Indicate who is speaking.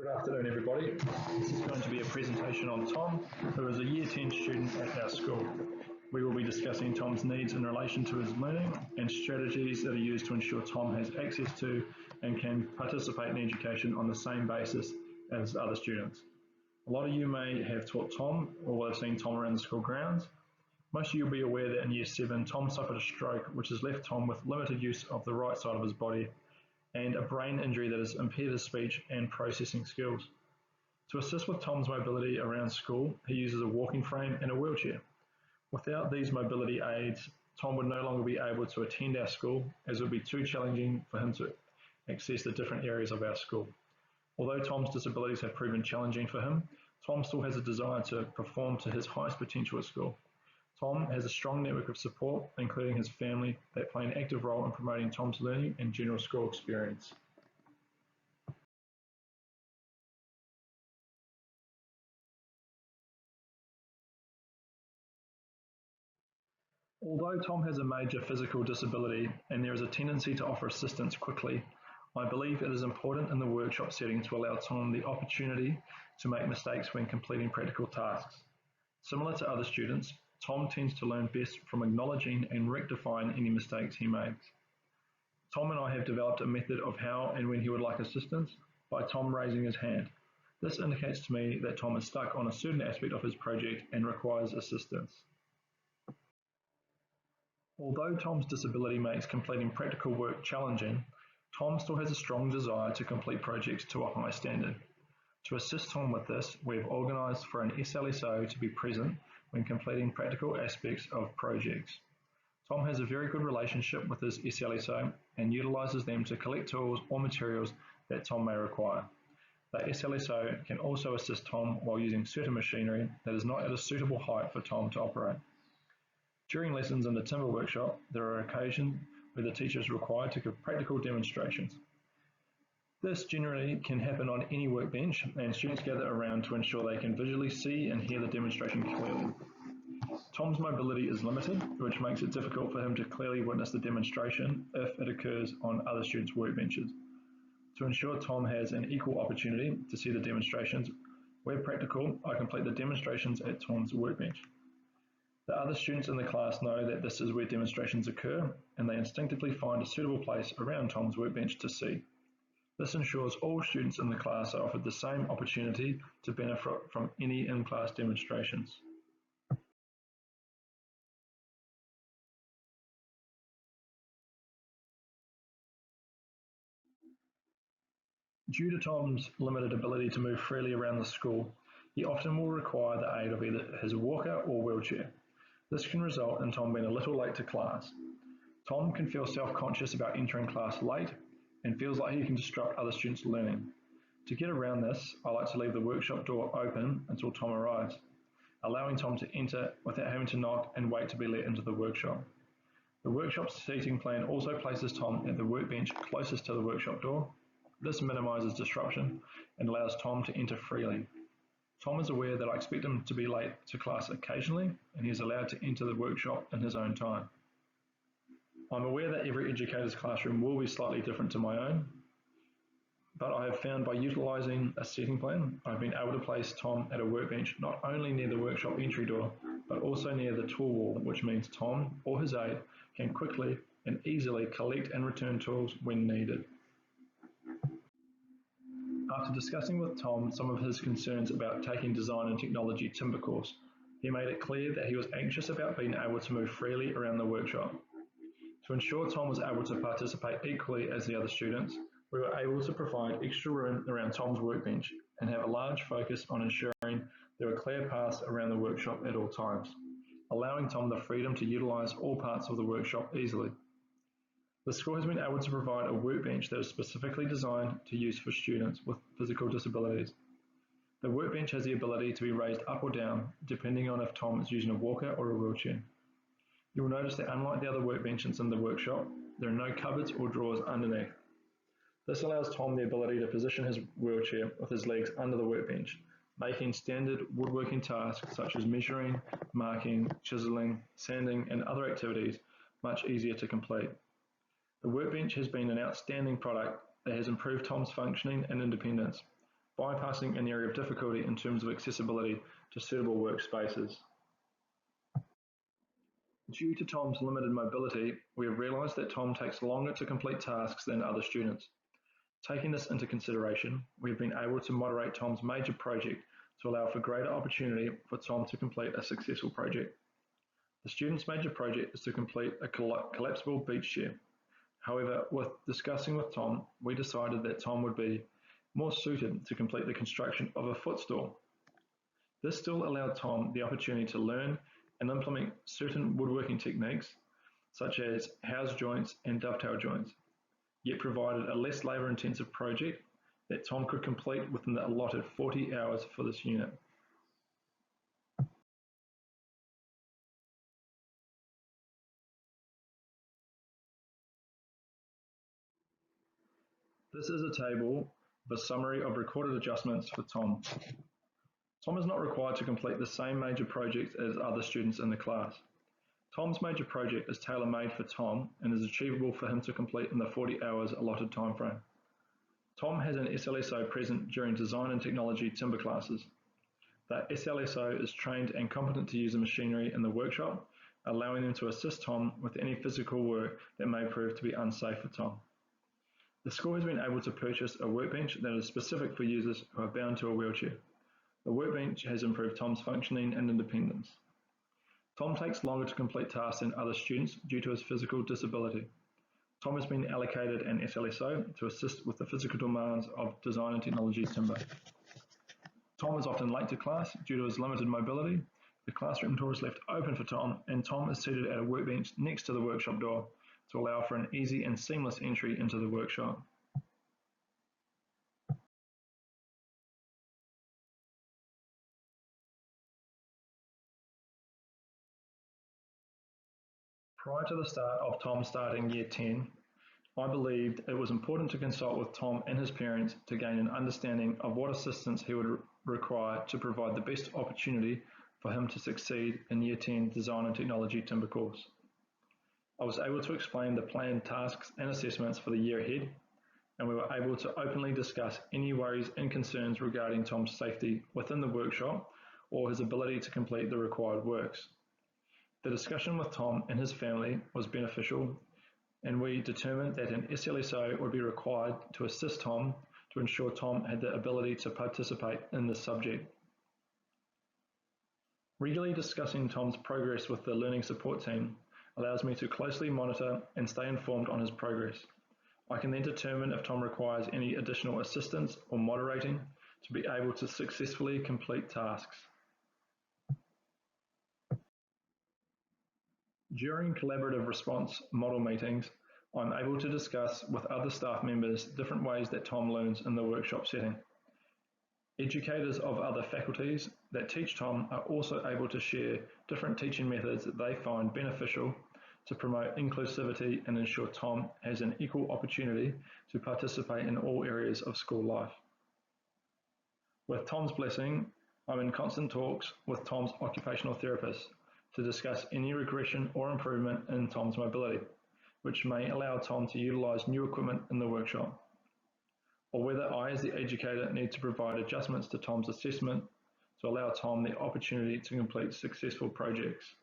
Speaker 1: Good afternoon, everybody. This is going to be a presentation on Tom, who is a Year 10 student at our school. We will be discussing Tom's needs in relation to his learning and strategies that are used to ensure Tom has access to and can participate in education on the same basis as other students. A lot of you may have taught Tom or will have seen Tom around the school grounds. Most of you will be aware that in Year 7, Tom suffered a stroke which has left Tom with limited use of the right side of his body and a brain injury that has impaired his speech and processing skills. To assist with Tom's mobility around school, he uses a walking frame and a wheelchair. Without these mobility aids, Tom would no longer be able to attend our school, as it would be too challenging for him to access the different areas of our school. Although Tom's disabilities have proven challenging for him, Tom still has a desire to perform to his highest potential at school. Tom has a strong network of support, including his family, that play an active role in promoting Tom's learning and general school experience. Although Tom has a major physical disability and there is a tendency to offer assistance quickly, I believe it is important in the workshop setting to allow Tom the opportunity to make mistakes when completing practical tasks. Similar to other students, Tom tends to learn best from acknowledging and rectifying any mistakes he makes. Tom and I have developed a method of how and when he would like assistance by Tom raising his hand. This indicates to me that Tom is stuck on a certain aspect of his project and requires assistance. Although Tom's disability makes completing practical work challenging, Tom still has a strong desire to complete projects to a high standard. To assist Tom with this, we have organised for an SLSO to be present when completing practical aspects of projects. Tom has a very good relationship with his SLSO and utilises them to collect tools or materials that Tom may require. The SLSO can also assist Tom while using certain machinery that is not at a suitable height for Tom to operate. During lessons in the timber workshop, there are occasions where the teacher is required to give practical demonstrations. This generally can happen on any workbench, and students gather around to ensure they can visually see and hear the demonstration clearly. Tom's mobility is limited, which makes it difficult for him to clearly witness the demonstration if it occurs on other students' workbenches. To ensure Tom has an equal opportunity to see the demonstrations, where practical, I complete the demonstrations at Tom's workbench. The other students in the class know that this is where demonstrations occur, and they instinctively find a suitable place around Tom's workbench to see. This ensures all students in the class are offered the same opportunity to benefit from any in-class demonstrations. Due to Tom's limited ability to move freely around the school, he often will require the aid of either his walker or wheelchair. This can result in Tom being a little late to class. Tom can feel self-conscious about entering class late and feels like he can disrupt other students' learning. To get around this, I like to leave the workshop door open until Tom arrives, allowing Tom to enter without having to knock and wait to be let into the workshop. The workshop seating plan also places Tom at the workbench closest to the workshop door. This minimises disruption and allows Tom to enter freely. Tom is aware that I expect him to be late to class occasionally, and he is allowed to enter the workshop in his own time. I'm aware that every educator's classroom will be slightly different to my own, but I have found by utilising a seating plan, I've been able to place Tom at a workbench not only near the workshop entry door, but also near the tool wall, which means Tom or his aide can quickly and easily collect and return tools when needed. After discussing with Tom some of his concerns about taking design and technology timber course, he made it clear that he was anxious about being able to move freely around the workshop. To ensure Tom was able to participate equally as the other students, we were able to provide extra room around Tom's workbench and have a large focus on ensuring there were clear paths around the workshop at all times, allowing Tom the freedom to utilise all parts of the workshop easily. The school has been able to provide a workbench that is specifically designed to use for students with physical disabilities. The workbench has the ability to be raised up or down, depending on if Tom is using a walker or a wheelchair. You will notice that unlike the other workbenches in the workshop, there are no cupboards or drawers underneath. This allows Tom the ability to position his wheelchair with his legs under the workbench, making standard woodworking tasks such as measuring, marking, chiseling, sanding, and other activities much easier to complete. The workbench has been an outstanding product that has improved Tom's functioning and independence. bypassing an area of difficulty in terms of accessibility to suitable workspaces. Due to Tom's limited mobility, we have realised that Tom takes longer to complete tasks than other students. Taking this into consideration, we have been able to moderate Tom's major project to allow for greater opportunity for Tom to complete a successful project. The student's major project is to complete a collapsible beach chair. However, with discussing with Tom, we decided that Tom would be more suited to complete the construction of a footstool. This still allowed Tom the opportunity to learn and implement certain woodworking techniques, such as house joints and dovetail joints, yet provided a less labour-intensive project that Tom could complete within the allotted 40 hours for this unit. This is a table of a summary of recorded adjustments for Tom. Tom is not required to complete the same major project as other students in the class. Tom's major project is tailor-made for Tom and is achievable for him to complete in the 40 hours allotted time frame. Tom has an SLSO present during design and technology timber classes. The SLSO is trained and competent to use the machinery in the workshop, allowing them to assist Tom with any physical work that may prove to be unsafe for Tom. The school has been able to purchase a workbench that is specific for users who are bound to a wheelchair. The workbench has improved Tom's functioning and independence. Tom takes longer to complete tasks than other students due to his physical disability. Tom has been allocated an SLSO to assist with the physical demands of design and technology timber. Tom is often late to class due to his limited mobility. The classroom door is left open for Tom, and Tom is seated at a workbench next to the workshop door to allow for an easy and seamless entry into the workshop. Prior to the start of Tom starting Year 10, I believed it was important to consult with Tom and his parents to gain an understanding of what assistance he would require to provide the best opportunity for him to succeed in Year 10 Design and Technology Timber course. I was able to explain the planned tasks and assessments for the year ahead, and we were able to openly discuss any worries and concerns regarding Tom's safety within the workshop or his ability to complete the required works. The discussion with Tom and his family was beneficial, and we determined that an SLSO would be required to assist Tom to ensure Tom had the ability to participate in this subject. Regularly discussing Tom's progress with the learning support team allows me to closely monitor and stay informed on his progress. I can then determine if Tom requires any additional assistance or moderating to be able to successfully complete tasks. During collaborative response model meetings, I'm able to discuss with other staff members different ways that Tom learns in the workshop setting. Educators of other faculties that teach Tom are also able to share different teaching methods that they find beneficial to promote inclusivity and ensure Tom has an equal opportunity to participate in all areas of school life. With Tom's blessing, I'm in constant talks with Tom's occupational therapist to discuss any regression or improvement in Tom's mobility, which may allow Tom to utilise new equipment in the workshop, or whether I as the educator need to provide adjustments to Tom's assessment to allow Tom the opportunity to complete successful projects.